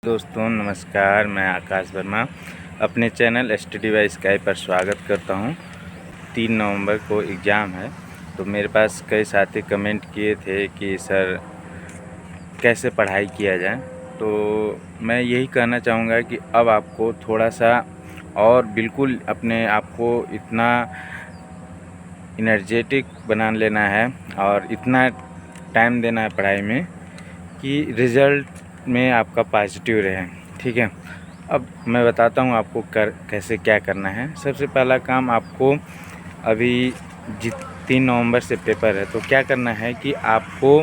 दोस्तों नमस्कार, मैं आकाश वर्मा अपने चैनल स्टडी बाय स्काई पर स्वागत करता हूं। 3 नवंबर को एग्ज़ाम है, तो मेरे पास कई साथी कमेंट किए थे कि सर कैसे पढ़ाई किया जाए। तो मैं यही कहना चाहूँगा कि अब आपको थोड़ा सा और बिल्कुल अपने आप को इतना एनर्जेटिक बना लेना है और इतना टाइम देना है पढ़ाई में कि रिज़ल्ट में आपका पॉजिटिव रहे। ठीक है, अब मैं बताता हूँ आपको कैसे क्या करना है। सबसे पहला काम आपको अभी 3 नवंबर से पेपर है, तो क्या करना है कि आपको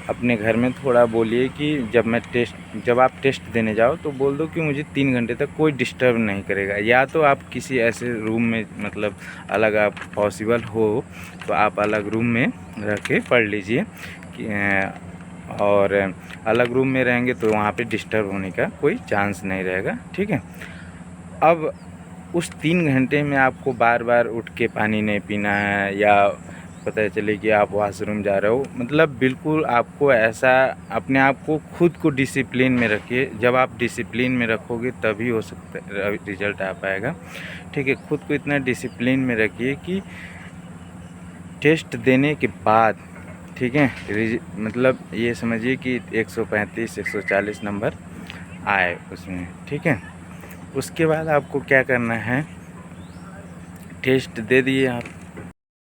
अपने घर में थोड़ा बोलिए कि जब आप टेस्ट देने जाओ तो बोल दो कि मुझे 3 घंटे तक कोई डिस्टर्ब नहीं करेगा। या तो आप किसी ऐसे रूम में मतलब अलग आप पॉसिबल हो तो आप अलग रूम में रह के पढ़ लीजिए और अलग रूम में रहेंगे तो वहाँ पे डिस्टर्ब होने का कोई चांस नहीं रहेगा। ठीक है, अब उस 3 घंटे में आपको बार बार उठ के पानी नहीं पीना है या पता चले कि आप वॉशरूम जा रहे हो। मतलब बिल्कुल आपको ऐसा अपने आप को खुद को डिसिप्लिन में रखिए। जब आप डिसिप्लिन में रखोगे तभी हो सकता है रिज़ल्ट आ पाएगा। ठीक है, खुद को इतना डिसिप्लिन में रखिए कि टेस्ट देने के बाद, ठीक है, मतलब ये समझिए कि 135-140 नंबर आए उसमें। ठीक है, उसके बाद आपको क्या करना है, टेस्ट दे दिए आप।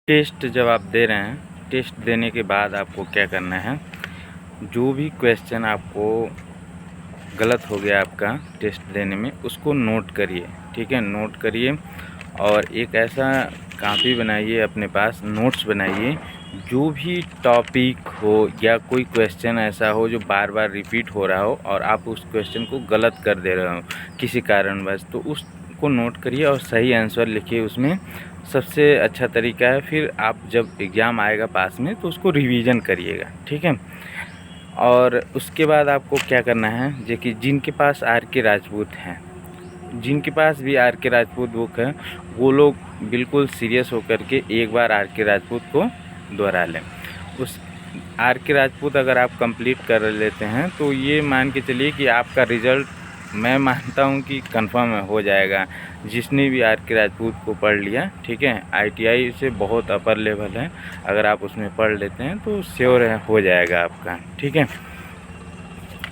टेस्ट जब आप दे रहे हैं, टेस्ट देने के बाद आपको क्या करना है, जो भी क्वेश्चन आपको गलत हो गया आपका टेस्ट देने में उसको नोट करिए। ठीक है, नोट करिए और एक ऐसा कॉपी बनाइए, अपने पास नोट्स बनाइए। जो भी टॉपिक हो या कोई क्वेश्चन ऐसा हो जो बार बार रिपीट हो रहा हो और आप उस क्वेश्चन को गलत कर दे रहे हो किसी कारणवश, तो उसको नोट करिए और सही आंसर लिखिए उसमें। सबसे अच्छा तरीका है, फिर आप जब एग्ज़ाम आएगा पास में तो उसको रिवीजन करिएगा। ठीक है, और उसके बाद आपको क्या करना है, जो कि जिनके पास आर के राजपूत हैं, जिनके पास भी आर के राजपूत बुक है, वो लोग बिल्कुल सीरियस होकर के एक बार आर के राजपूत को दोहरा लें। उस आर के राजपूत अगर आप कंप्लीट कर लेते हैं तो ये मान के चलिए कि आपका रिज़ल्ट मैं मानता हूँ कि कंफर्म हो जाएगा। जिसने भी आर के राजपूत को पढ़ लिया, ठीक है, ITI से बहुत अपर लेवल है, अगर आप उसमें पढ़ लेते हैं तो श्योर है हो जाएगा आपका। ठीक है,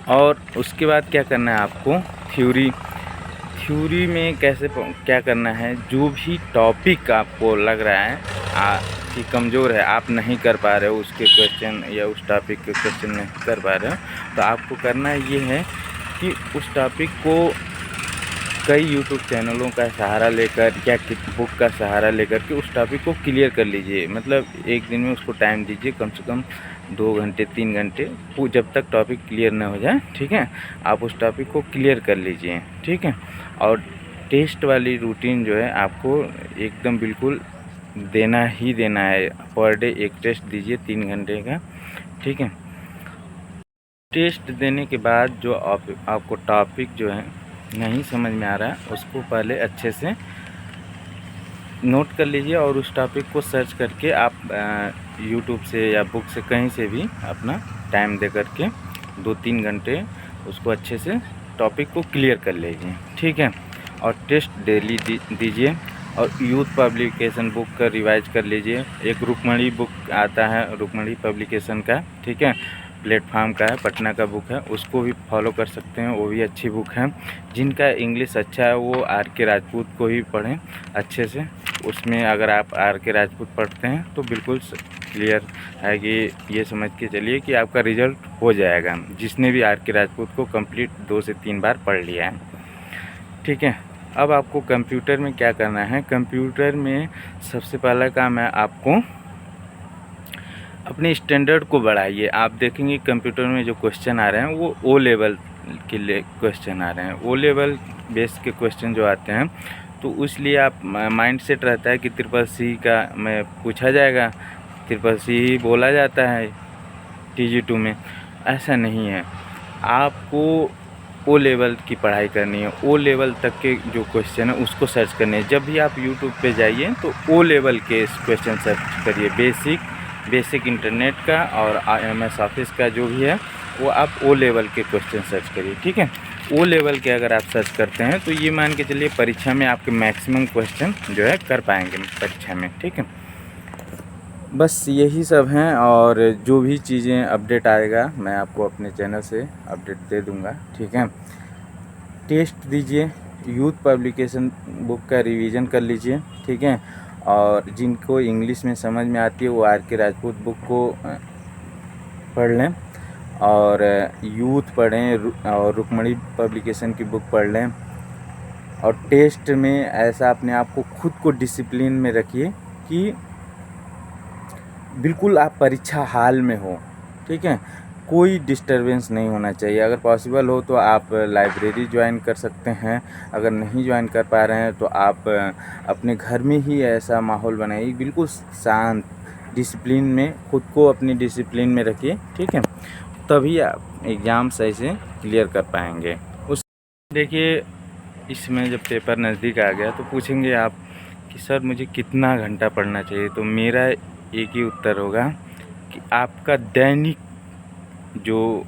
और उसके बाद क्या करना है आपको, थ्योरी में कैसे क्या करना है, जो भी टॉपिक आपको लग रहा है कि कमज़ोर है, आप नहीं कर पा रहे हो उसके क्वेश्चन या उस टॉपिक के क्वेश्चन नहीं कर पा रहे हो, तो आपको करना ये है कि उस टॉपिक को कई यूट्यूब चैनलों का सहारा लेकर या बुक का सहारा लेकर के उस टॉपिक को क्लियर कर लीजिए। मतलब एक दिन में उसको टाइम दीजिए, कम से कम 2 घंटे 3 घंटे, जब तक टॉपिक क्लियर ना हो जाए। ठीक है, आप उस टॉपिक को क्लियर कर लीजिए। ठीक है, और टेस्ट वाली रूटीन जो है आपको एकदम बिल्कुल देना ही देना है। पर डे एक टेस्ट दीजिए 3 घंटे का। ठीक है, टेस्ट देने के बाद जो आपको टॉपिक जो है नहीं समझ में आ रहा है उसको पहले अच्छे से नोट कर लीजिए और उस टॉपिक को सर्च करके आप यूट्यूब से या बुक से कहीं से भी अपना टाइम दे करके 2-3 घंटे उसको अच्छे से टॉपिक को क्लियर कर लीजिए। ठीक है, और टेस्ट डेली दीजिए और यूथ पब्लिकेशन बुक का रिवाइज कर लीजिए। एक रुक्मणी बुक आता है, रुक्मणी पब्लिकेशन का, ठीक है, प्लेटफार्म का है, पटना का बुक है, उसको भी फॉलो कर सकते हैं, वो भी अच्छी बुक है। जिनका इंग्लिश अच्छा है वो आर के राजपूत को ही पढ़ें अच्छे से। उसमें अगर आप आर के राजपूत पढ़ते हैं तो बिल्कुल क्लियर है कि ये समझ के चलिए कि आपका रिज़ल्ट हो जाएगा, जिसने भी आर के राजपूत को कंप्लीट 2 से 3 बार पढ़ लिया है। ठीक है, अब आपको कंप्यूटर में क्या करना है, कंप्यूटर में सबसे पहला काम है आपको अपने स्टैंडर्ड को बढ़ाइए। आप देखेंगे कंप्यूटर में जो क्वेश्चन आ रहे हैं वो O लेवल के क्वेश्चन आ रहे हैं, O लेवल बेस के क्वेश्चन जो आते हैं, तो इसलिए आप माइंड सेट रहता है कि CCC का में पूछा जाएगा, CCC ही बोला जाता है TG2 में। ऐसा नहीं है, आपको O लेवल की पढ़ाई करनी है। O लेवल तक के जो क्वेश्चन है उसको सर्च करने है। जब भी आप यूट्यूब पे जाइए तो O लेवल के क्वेश्चन सर्च करिए, बेसिक इंटरनेट का और MS ऑफिस का जो भी है वो आप ओ लेवल के क्वेश्चन सर्च करिए, ठीक है। ओ लेवल के अगर आप सर्च करते हैं तो ये मान के चलिए परीक्षा में आपके मैक्सिमम क्वेश्चन जो है कर पाएंगे परीक्षा में, ठीक है। बस यही सब हैं, और जो भी चीज़ें अपडेट आएगा मैं आपको अपने चैनल से अपडेट दे दूंगा, ठीक है। टेस्ट दीजिए, यूथ पब्लिकेशन बुक का रिवीजन कर लीजिए, ठीक है। और जिनको इंग्लिश में समझ में आती है वो आर.के. राजपूत बुक को पढ़ लें, और यूथ पढ़ें, और रुक्मणी पब्लिकेशन की बुक पढ़ लें। और टेस्ट में ऐसा अपने आप को खुद को डिसिप्लिन में रखिए कि बिल्कुल आप परीक्षा हाल में हो, ठीक है। कोई डिस्टरबेंस नहीं होना चाहिए। अगर पॉसिबल हो तो आप लाइब्रेरी ज्वाइन कर सकते हैं, अगर नहीं ज्वाइन कर पा रहे हैं तो आप अपने घर में ही ऐसा माहौल बनाइए बिल्कुल शांत, डिसिप्लिन में, खुद को अपनी डिसिप्लिन में रखिए, ठीक है। तभी आप एग्ज़ाम सही से क्लियर कर पाएंगे। उस देखिए, इसमें जब पेपर नज़दीक आ गया तो पूछेंगे आप कि सर मुझे कितना घंटा पढ़ना चाहिए, तो मेरा एक ही उत्तर होगा कि आपका दैनिक जो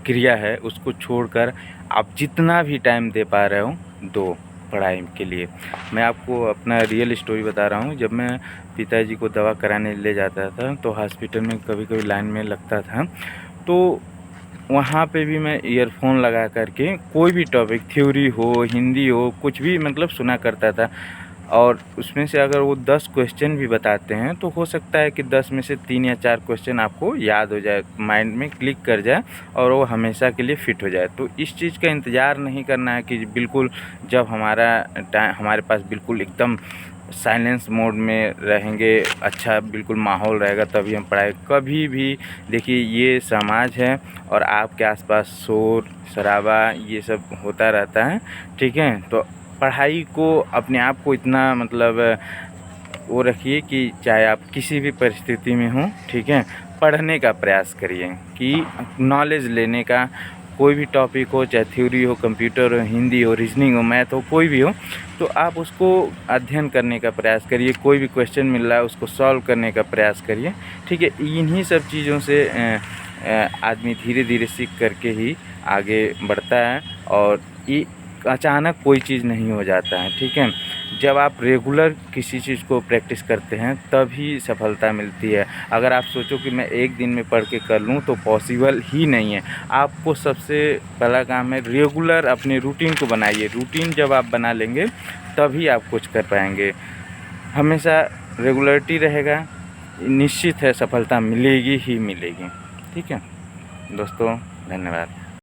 क्रिया है उसको छोड़कर आप जितना भी टाइम दे पा रहे हो दो पढ़ाई के लिए। मैं आपको अपना रियल स्टोरी बता रहा हूँ। जब मैं पिताजी को दवा कराने ले जाता था तो हॉस्पिटल में कभी कभी लाइन में लगता था, तो वहाँ पे भी मैं ईयरफोन लगा करके कोई भी टॉपिक, थ्योरी हो, हिंदी हो, कुछ भी मतलब सुना करता था। और उसमें से अगर वो 10 क्वेश्चन भी बताते हैं तो हो सकता है कि 10 में से 3 या 4 क्वेश्चन आपको याद हो जाए, माइंड में क्लिक कर जाए और वो हमेशा के लिए फिट हो जाए। तो इस चीज़ का इंतज़ार नहीं करना है कि बिल्कुल जब हमारे पास बिल्कुल एकदम साइलेंस मोड में रहेंगे, अच्छा बिल्कुल माहौल रहेगा तभी हम पढ़ाई। कभी भी देखिए, ये समाज है और आपके आसपास शोर शराबा ये सब होता रहता है, ठीक है। तो पढ़ाई को अपने आप को इतना मतलब वो रखिए कि चाहे आप किसी भी परिस्थिति में हो, ठीक है, पढ़ने का प्रयास करिए कि नॉलेज लेने का। कोई भी टॉपिक हो, चाहे थ्योरी हो, कंप्यूटर हो, हिंदी हो, रीजनिंग हो, मैथ हो, कोई भी हो, तो आप उसको अध्ययन करने का प्रयास करिए। कोई भी क्वेश्चन मिल रहा है उसको सॉल्व करने का प्रयास करिए, ठीक है। इन्हीं सब चीज़ों से आदमी धीरे धीरे सीख करके ही आगे बढ़ता है, और ये अचानक कोई चीज़ नहीं हो जाता है, ठीक है। जब आप रेगुलर किसी चीज़ को प्रैक्टिस करते हैं तभी सफलता मिलती है। अगर आप सोचो कि मैं एक दिन में पढ़ के कर लूँ तो पॉसिबल ही नहीं है। आपको सबसे पहला काम है रेगुलर अपने रूटीन को बनाइए। रूटीन जब आप बना लेंगे तभी आप कुछ कर पाएंगे। हमेशा रेगुलरिटी रहेगा, निश्चित है सफलता मिलेगी ही मिलेगी, ठीक है दोस्तों। धन्यवाद।